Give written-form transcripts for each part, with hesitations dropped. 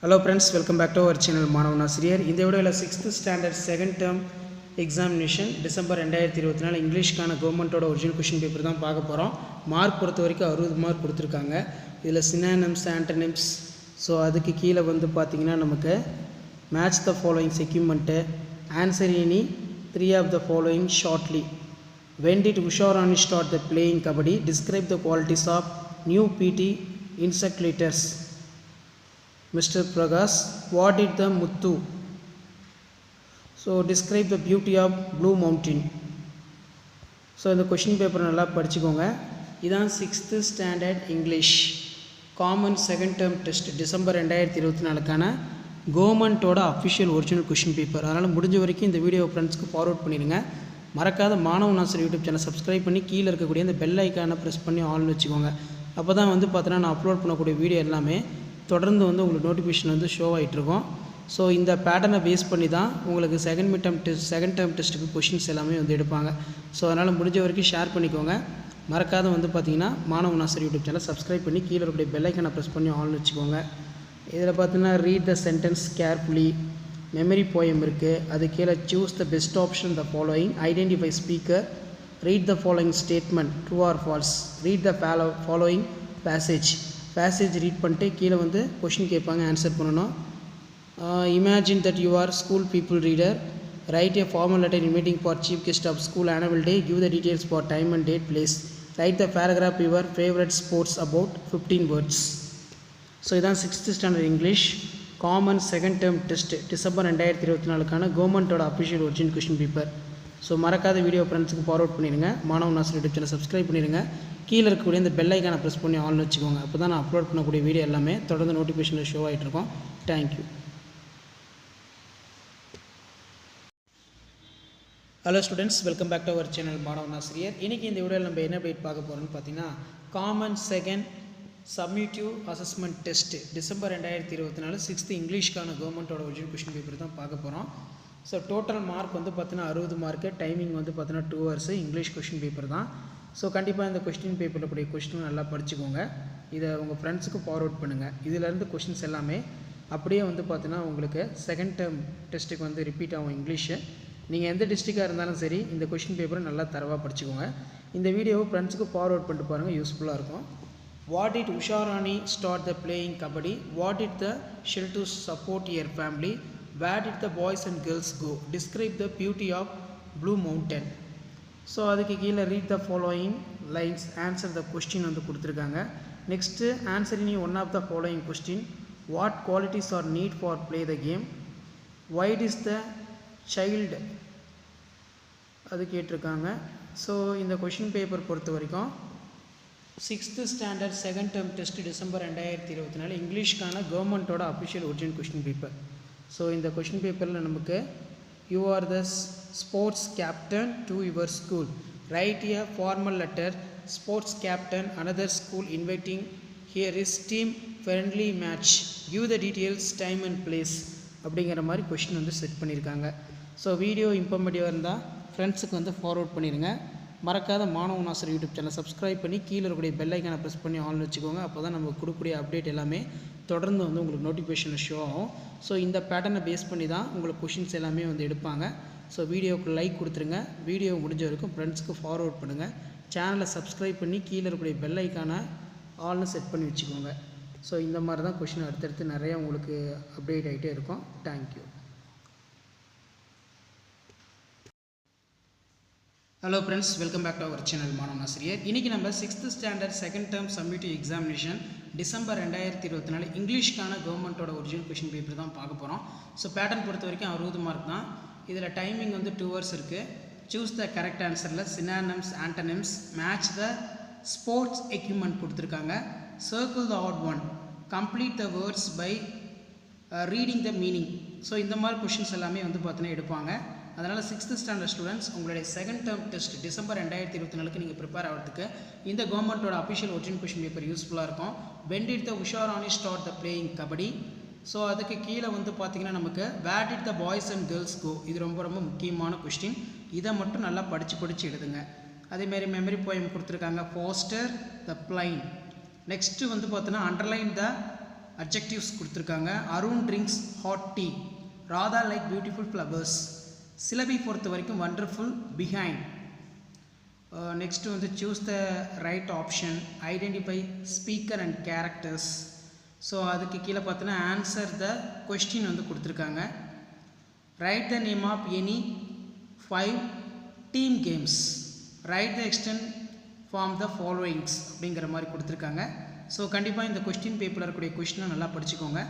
Hello friends, welcome back to our channel மாணவன் ஆசிரியர். இந்த வீடியோவில் 6th standard second term examination December 2024 இங்கிலீஷ்க்கான கவர்மெண்ட்டோட ஒரிஜினல் கொஷின் பேப்பர் தான் பார்க்க போகிறோம். மார்க் பொறுத்த வரைக்கும் 60 மார்க் கொடுத்துருக்காங்க. இதில் சினானிம்ஸ் ஆண்டனிம்ஸ், ஸோ அதுக்கு கீழே வந்து பார்த்திங்கன்னா நமக்கு match the following segment, answer any 3 of the following shortly, when did Usha Rani start the playing kabaddi, describe the qualities of new PT insect leaders, Mr. Prakash, what did the Muthu, so describe the beauty of Blue Mountain. So இந்த question paper நல்லா படிச்சுக்கோங்க. இதான் 6th standard English common second term test December 2024க்கான கவர்மெண்ட்டோட official original question paper. அதனால் முடிஞ்ச வரைக்கும் இந்த வீடியோ ஃப்ரெண்ட்ஸ்க்கு ஃபார்வர்ட் பண்ணிடுங்க. மறக்காத மாணவன் ஆசிரியர் யூடியூப் சேனல் சப்ஸ்கிரைப் பண்ணி கீழே இருக்கக்கூடிய இந்த பெல் ஐக்கானை ப்ரெஸ் பண்ணி ஆல்னு வச்சுக்கோங்க. அப்போ தான் வந்து பார்த்தீங்கன்னா நான் அப்லோட் பண்ணக்கூடிய வீடியோ எல்லாமே தொடர்ந்து வந்து உங்களுக்கு நோட்டிஃபிகேஷன் வந்து ஷோ ஆகிட்ருக்கோம். ஸோ இந்த பேட்டர்னை பேஸ் பண்ணி தான் உங்களுக்கு செகண்ட் டேர்ம் டெஸ்ட்டுக்கு கொஷின்ஸ் எல்லாமே வந்து எடுப்பாங்க. ஸோ அதனால் முடிஞ்ச வரைக்கும் ஷேர் பண்ணிக்கோங்க. மறக்காத வந்து பார்த்திங்கன்னா மாணவன் ஆசிரியர் யூடியூப் சேனல் சப்ஸ்கிரைப் பண்ணி கீழே இருக்கக்கூடிய பெல் ஐக்கானை ப்ரெஸ் பண்ணி ஆல்னு வச்சுக்கோங்க. இதில் பார்த்தீங்கன்னா read the sentence carefully, memory poem இருக்குது. அது கீழே choose the best option the following, identify speaker, read the following statement true or false, read the following passage ரீட் பண்ணிட்டு கீழே வந்து கொஷின் கேட்பாங்க, ஆன்சர் பண்ணணும். Imagine that you are school people reader, write a formal letter inviting for chief guest of school annual day, give the details for time and date place, write the paragraph your favourite sports about 15 words. So இதான் 6th standard English common second term test December 2024க்கான கவர்மெண்ட்டோட official original question paper. So மறக்காத video ஃப்ரெண்ட்ஸுக்கு forward பண்ணிடுங்க. மாணவன் ஆசிரியர் YouTube channel subscribe பண்ணிடுங்க. கீழே இருக்கக்கூடிய இந்த பெல் ஐக்கானை ப்ரெஸ் பண்ணி ஆல்னு வச்சுக்கோங்க. அப்போ தான் நான் அப்லோட் பண்ணக்கூடிய வீடியோ எல்லாமே தொடர்ந்து நோட்டிஃபிகேஷனில் ஷோ ஆகிட்ருக்கோம். Thank you. Hello students, welcome back to our channel Manavan Asiriyar. இன்றைக்கி இந்த வீடியோவில் நம்ம என்ன அப்டேட் பார்க்க போகிறோம்னு பார்த்தீங்கன்னா common second summative assessment test December 2024 6th இங்கிலீஷ்க்கான கவர்மெண்ட்டோட ஒரிஜினல் கொஷின் பேப்பர் தான் பார்க்க போகிறோம். ஸோ டோட்டல் மார்க் வந்து பார்த்தீங்கன்னா 60 மார்க்கு, டைமிங் வந்து பார்த்தீங்கன்னா 2 hours, இங்கிலீஷ் கொஷின் பேப்பர் தான். ஸோ கண்டிப்பாக இந்த கொஸ்டின் பேப்பரில் கூடிய கொஸ்டின் நல்லா படிச்சுக்கோங்க. இதை உங்கள் ஃப்ரெண்ட்ஸுக்கு ஃபார்வர்ட் பண்ணுங்கள். இதிலேருந்து கொஷின்ஸ் எல்லாமே அப்படியே வந்து பார்த்தீங்கன்னா உங்களுக்கு செகண்ட் டேர்ம் டெஸ்ட்டுக்கு வந்து ரிப்பீட் ஆகும் இங்கிலீஷு. நீங்கள் எந்த டிஸ்ட்ரிக்டாக இருந்தாலும் சரி இந்த கொஷின் பேப்பரை நல்லா தரவாக படிச்சுக்கோங்க. இந்த வீடியோவை ஃப்ரெண்ட்ஸுக்கு ஃபார்வர்ட் பண்ணிட்டு பாருங்கள், யூஸ்ஃபுல்லாக இருக்கும். What did Usha Rani start the playing kabaddi? What did the shell to support your family? Where did the boys and girls go? Describe the beauty of Blue Mountain. So அதுக்கு கீழே read the following lines, answer the question வந்து கொடுத்துருக்காங்க. Next answer any one of the following question, what qualities are need for play the game, white is the child, அது கேட்டிருக்காங்க. So இந்த question paper பொறுத்த வரைக்கும் 6th standard second term test December 2024 இங்கிலீஷ்க்கான கவர்மெண்ட்டோட official original question paper. So இந்த question பேப்பரில் நமக்கு you are the sports captain to your school, right a formal letter, sports captain another school inviting, here is team friendly match, give the details time and place அப்படிங்கிற மாதிரி question வந்து set பண்ணியிருக்காங்க. So video இன்ஃபர்மேட்டிவாக இருந்தால் ஃப்ரெண்ட்ஸுக்கு வந்து forward பண்ணிடுங்க. மறக்காத மாணவன் ஆசிரியர் யூடியூப் சேனல் சப்ஸ்கிரைப் பண்ணி கீழே இருக்கக்கூடிய பெல் ஐக்கானை ப்ரெஸ் பண்ணி ஆல்னு வச்சுக்கோங்க. அப்போ தான் நம்ம கொடுக்கக்கூடிய அப்டேட் எல்லாமே தொடர்ந்து வந்து உங்களுக்கு நோட்டிஃபிகேஷனில் ஷோ ஆகும். ஸோ இந்த பேட்டர்னை பேஸ் பண்ணி தான் உங்களுக்கு கொஷின்ஸ் எல்லாமே வந்து எடுப்பாங்க. ஸோ வீடியோவுக்கு லைக் கொடுத்துருங்க. வீடியோ முடிஞ்ச வரைக்கும் ஃப்ரெண்ட்ஸ்க்கு ஃபார்வர்ட் பண்ணுங்கள். சேனலை சப்ஸ்கிரைப் பண்ணி கீழே இருக்கக்கூடிய பெல் ஐக்கானை ஆல்னு செட் பண்ணி வச்சுக்கோங்க. ஸோ இந்த மாதிரி தான் கொஷின் அடுத்தடுத்து நிறையா உங்களுக்கு அப்டேட் ஆகிட்டே இருக்கும். Thank you. Hello friends, welcome back to our channel Manavan Asiriyar. இன்றைக்கி நம்ம 6th standard second term summative examination December 2024 இங்கிலீஷ்க்கான கவர்மெண்ட்டோட ஒரிஜினல் கொஷின் பேப்பர் தான் பார்க்க போகிறோம். ஸோ பேட்டர்ன் பொறுத்த வரைக்கும் 60 மார்க் தான். இதில் டைமிங் வந்து 2 hours இருக்குது. சூஸ் த கரெக்ட் ஆன்சரில் synonyms antonyms, match the sports equipment கொடுத்துருக்காங்க, circle the odd one, complete the words by reading the meaning. So இந்த மாதிரி கொஷின்ஸ் எல்லாமே வந்து பார்த்தீங்கன்னா எடுப்பாங்க. அதனால் 6th ஸ்டாண்டர்ட் ஸ்டூடெண்ட்ஸ் உங்களுடைய செகண்ட் டேர்ம் டெஸ்ட் டிசம்பர் 2024 நீங்கள் ப்ரிப்பேர் ஆகிறதுக்கு இந்த கவர்மெண்ட்டோட அஃபிஷியல் ஒரிஜினல் கொஷின் பேப்பர் யூஸ்ஃபுல்லாக இருக்கும். when did the Usha Rani start the playing kabaddi? So அதுக்கு கீழே வந்து பார்த்திங்கன்னா நமக்கு where did the boys and girls go, இது ரொம்ப ரொம்ப முக்கியமான கொஸ்டின். இதை மட்டும் நல்லா படித்து எழுதுங்க. அதேமாரி மெமரி போயம் கொடுத்துருக்காங்க, foster the plane. நெக்ஸ்ட்டு வந்து பார்த்தோன்னா அண்டர்லைன் த அட்ஜெக்டிவ்ஸ் கொடுத்துருக்காங்க. Arun drinks hot tea, Radha like beautiful flowers. சிலபை பொறுத்த வரைக்கும் வண்டர்ஃபுல், பிஹைண்ட். நெக்ஸ்ட்டு வந்து choose the right option, identify speaker and characters. So அதுக்கு கீழே பார்த்தோன்னா ஆன்சர் த கொஸ்டின் வந்து கொடுத்துருக்காங்க. Write the name of any 5 team games, write the extent form the followings அப்படிங்கிற மாதிரி கொடுத்துருக்காங்க. ஸோ கண்டிப்பாக இந்த கொஸ்டின் பேப்பரில் இருக்கக்கூடிய கொஸ்டினை நல்லா படிச்சுக்கோங்க.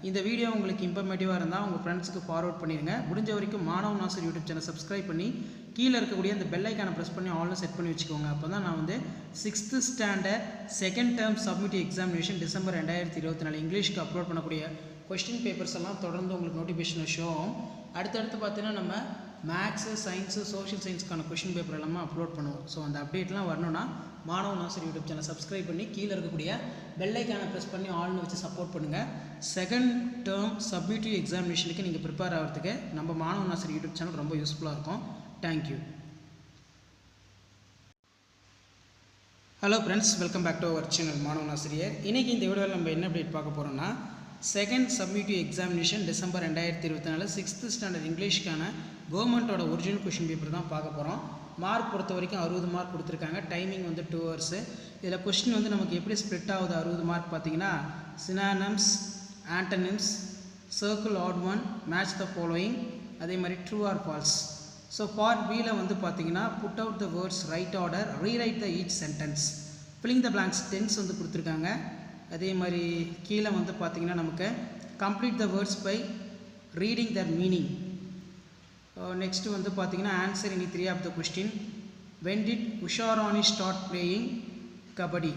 இந்த வீடியோ உங்களுக்கு இன்ஃபர்மேட்டிவாக இருந்தால் உங்கள் ஃப்ரெண்ட்ஸுக்கு ஃபார்வர்ட் பண்ணிடுங்க. முடிஞ்ச வரைக்கும் மாணவ நாசர் யூடியூப் சேனல் சப்ஸ்கிரைப் பண்ணி கீழே இருக்கக்கூடிய அந்த பெல் ஐக்கானை ப்ரெஸ் பண்ணி ஆல்னு செட் பண்ணி வச்சுக்கோங்க. அப்போ தான் நான் வந்து 6th standard second term summative examination December 2024 இங்கிலீஷ்க்கு அப்லோட் பண்ணக்கூடிய கொஸ்டின் பேப்பர்ஸ் எல்லாம் தொடர்ந்து உங்களுக்கு நோட்டிஃபிகேஷன் ஷோ ஆகும். அடுத்தடுத்து பார்த்தீங்கன்னா நம்ம மேக்ஸு, சயின்ஸு, சோஷியல் சயின்ஸ்க்கான கொஸ்டின் பேப்பர் எல்லாமே அப்லோட் பண்ணுவோம். ஸோ அந்த அப்டேட்லாம் வரணும்னா மாணவ நாசர் யூடியூப் சேனல் சப்ஸ்கிரைப் பண்ணி கீழே இருக்கக்கூடிய பெல் ஐக்கானை ப்ரெஸ் பண்ணி ஆல்னு வச்சு சப்போர்ட் பண்ணுங்கள். செகண்ட் டேர்ம் சப்மிட்டிவ் எக்ஸாமினேஷனுக்கு நீங்கள் ப்ரிப்பேர் ஆகிறதுக்கு நம்ம மாணவ நாசர் யூடியூப் சேனல் ரொம்ப யூஸ்ஃபுல்லாக இருக்கும். Thank you. Hello friends, welcome back to our channel மாணவ ஆசிரியர். இன்றைக்கி இந்த வீடியோவில் நம்ம என்ன அப்டேட் பார்க்க போகிறோம்னா second summative examination December 2024 6th standard இங்கிலீஷ்க்கான கவர்மெண்ட்டோட ஒரிஜினல் கொஷின் பேப்பர் தான் பார்க்க போகிறோம். மார்க் பொறுத்த வரைக்கும் 60 மார்க் கொடுத்துருக்காங்க. டைமிங் வந்து 2 hours. இதில் கொஸ்டின் வந்து நமக்கு எப்படி ஸ்ப்ளிட் ஆகுது 60 மார்க் பார்த்தீங்கன்னா synonyms, antonyms, circle odd one, match the following, அதே மாதிரி true or false. So part பியில் வந்து பார்த்தீங்கன்னா put out the words right order, rewrite the each sentence, filling the blanks tense வந்து கொடுத்துருக்காங்க. அதே மாதிரி கீழே வந்து பார்த்தீங்கன்னா நமக்கு complete the words by reading their meaning. Next வந்து பார்த்தீங்கன்னா answer any 3 of the question. When did Usharani start playing kabaddi.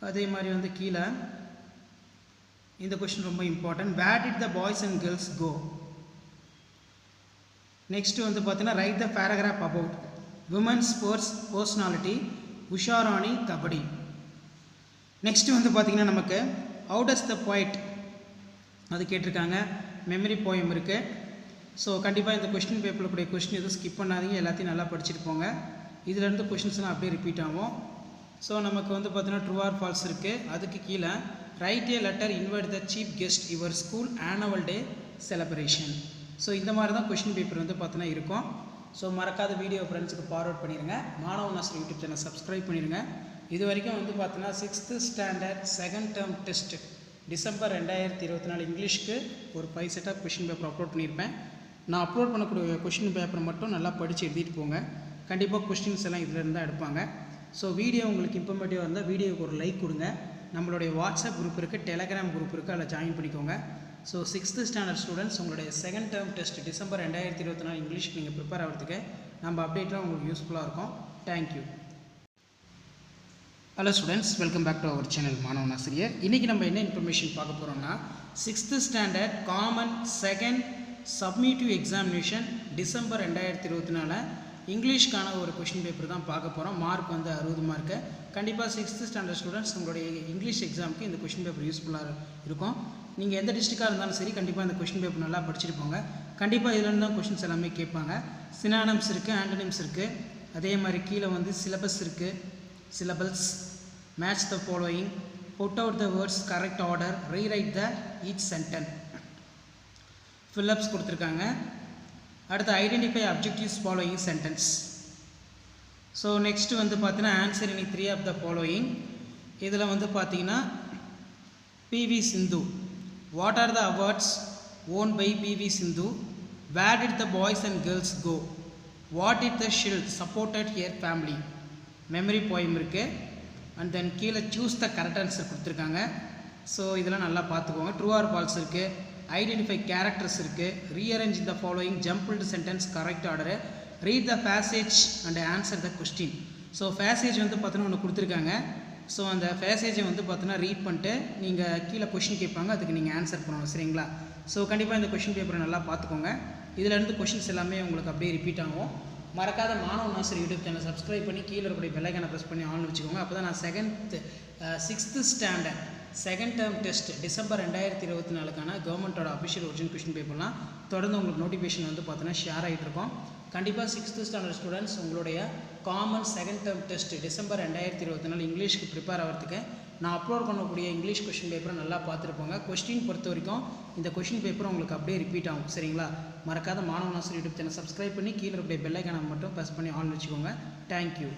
அதே மாதிரி வந்து கீழே இந்த கொஸ்டின் ரொம்ப important. Where did the boys and girls go. Next வந்து பார்த்தீங்கன்னா write the paragraph about women sports personality Usharani kabaddi. Next வந்து பார்த்திங்கன்னா நமக்கு ஹவு டஸ் த போய்ட் அது கேட்டிருக்காங்க. மெமரி போயம் இருக்குது. ஸோ கண்டிப்பாக இந்த கொஸ்டின் பேப்பரில் கூடிய கொஸ்டின் எதுவும் ஸ்கிப் பண்ணாதீங்க, எல்லாத்தையும் நல்லா படிச்சுட்டு போங்க. இதிலேருந்து கொஸ்டின்ஸ்லாம் அப்படியே ரிப்பீட் ஆகும். ஸோ நமக்கு வந்து பார்த்தீங்கன்னா ட்ரூ ஆர் ஃபால்ஸ் இருக்குது. அதுக்கு கீழே right A letter invite the chief guest your school annual day celebration. So இந்த மாதிரி தான் கொஸ்டின் பேப்பர் வந்து பார்த்தீங்கன்னா இருக்கும். ஸோ மறக்காத வீடியோ ஃப்ரெண்ட்ஸுக்கு ஃபார்வர்ட் பண்ணிடுங்க. மாணவ நாசர் யூடியூப் சேனல் சப்ஸ்கிரைப் பண்ணிடுங்க. இது வரைக்கும் வந்து பார்த்தீங்கன்னா 6th standard second term test December 2024 இங்கிலீஷ்க்கு ஒரு 5 set of question paper upload பண்ணியிருப்பேன். நான் அப்லோட் பண்ணக்கூடிய கொஷின் பேப்பரை மட்டும் நல்லா படித்து எழுதிட்டு போங்க. கண்டிப்பாக கொஸ்டின்ஸ் எல்லாம் இதில் இருந்தால் எடுப்பாங்க. ஸோ வீடியோ உங்களுக்கு இன்ஃபர்மேட்டிவாக இருந்தால் வீடியோவுக்கு ஒரு லைக் கொடுங்க. நம்மளுடைய வாட்ஸ்அப் குரூப் இருக்குது, டெலகிராம் குரூப் இருக்குது, அதில் ஜாயின் பண்ணிக்கோங்க. ஸோ 6th ஸ்டாண்டர்ட் ஸ்டூடெண்ட்ஸ் உங்களுடைய செகண்ட் டேர்ம் டெஸ்ட் டிசம்பர் 2024 இங்கிலீஷ்க்கு நீங்கள் ப்ரிப்பேர் ஆகிறதுக்கு நம்ம அப்டேட்லாம் உங்களுக்கு யூஸ்ஃபுல்லாக இருக்கும். Thank you. Hello students, welcome back to our channel மாணவ ஆசிரியர். இன்றைக்கி நம்ம என்ன இன்ஃபர்மேஷன் பார்க்க போகிறோம்னா 6th standard common second summative examination December 2024 இங்கிலீஷ்க்கான ஒரு கொஷின் பேப்பர் தான் பார்க்க போகிறோம். மார்க் வந்து 60 மார்க்கு. கண்டிப்பாக 6th ஸ்டாண்டர்ட் ஸ்டூடெண்ட்ஸ் உங்களுடைய இங்கிலீஷ் எக்ஸாமுக்கு இந்த கொஷின் பேப்பர் யூஸ்ஃபுல்லாக இருக்கும். நீங்கள் எந்த டிஸ்ட்ரிக்டாக இருந்தாலும் சரி கண்டிப்பாக இந்த கொஷின் பேப்பர் நல்லா படிச்சுட்டு போங்க. கண்டிப்பாக இதில் தான் கொஷின்ஸ் எல்லாமே கேட்பாங்க. சினானம்ஸ் இருக்குது, ஆண்டனிம்ஸ் இருக்குது, அதே மாதிரி கீழே வந்து சிலபஸ் இருக்குது, syllables, match the following, put out the words correct order, rewrite the each sentence, fill ups கொடுத்துருக்காங்க. அடுத்து identify objectives following sentence. So next வந்து பார்த்தீங்கன்னா answer any 3 of the following. இதில் வந்து பார்த்தீங்கன்னா PV Sindhu, what are the awards won by PV Sindhu, where did the boys and girls go, what did the child supported here family. Memory poem இருக்குது. And then கீழே choose the correct answer கொடுத்துருக்காங்க. So இதெல்லாம் நல்லா பார்த்துக்கோங்க. True or false இருக்குது, identify characters இருக்குது, rearrange the following jumbled sentence correct order, read the passage and answer the question. So passage வந்து பார்த்தீங்கன்னா ஒன்று கொடுத்துருக்காங்க. ஸோ அந்த பேசேஜை வந்து பார்த்தீங்கன்னா ரீட் பண்ணிட்டு நீங்கள் கீழே கொஷின் கேட்பாங்க, அதுக்கு நீங்கள் ஆன்சர் பண்ணணும். சரிங்களா? ஸோ கண்டிப்பாக இந்த கொஷின் பேப்பரை நல்லா பார்த்துக்கோங்க. இதிலேருந்து கொஷின்ஸ் எல்லாமே உங்களுக்கு அப்படியே ரிப்பீட் ஆகும். மறக்காத மாணவ நாசர் யூடியூப் சேனல் சப்ஸ்கிரைப் பண்ணி கீழே இருக்கக்கூடிய பெல் ஐக்கானை ப்ரெஸ் பண்ணி ஆன் வச்சுக்கோங்க. அப்போ தான் நான் 6th standard second term test December 2024 கவர்மெண்ட்டோட அஃபிஷியல் ஒரிஜினல் கொஷின் பேப்பர்லாம் தொடர்ந்து உங்களுக்கு நோட்டிஃபிகேஷன் வந்து பார்த்தீங்கன்னா ஷேர் ஆகிட்டு இருக்கோம். கண்டிப்பாக 6th ஸ்டாண்டர்ட் ஸ்டூடெண்ட்ஸ் உங்களுடைய common second term test December 2024 இங்கிலீஷ்க்கு ப்ரிப்பேர் ஆகிறதுக்கு நான் அப்லோட் பண்ணக்கூடிய இங்கிலீஷ் கொஷின் பேப்பரை நல்லா பார்த்துருப்போங்க. கொஸ்டின் பொறுத்த வரைக்கும் இந்த கொஷின் பேப்பர் உங்களுக்கு அப்படியே ரிப்பீட் ஆகும். சரிங்களா? மறக்காத மாணவன் ஆசிரியர் யூடியூப் சேனல் சப்ஸ்கிரைப் பண்ணி கீழே இருக்க பெல் ஐக்கானை மட்டும் ப்ரெஸ் பண்ணி ஆன் வச்சுக்கோங்க. தேங்க்யூ.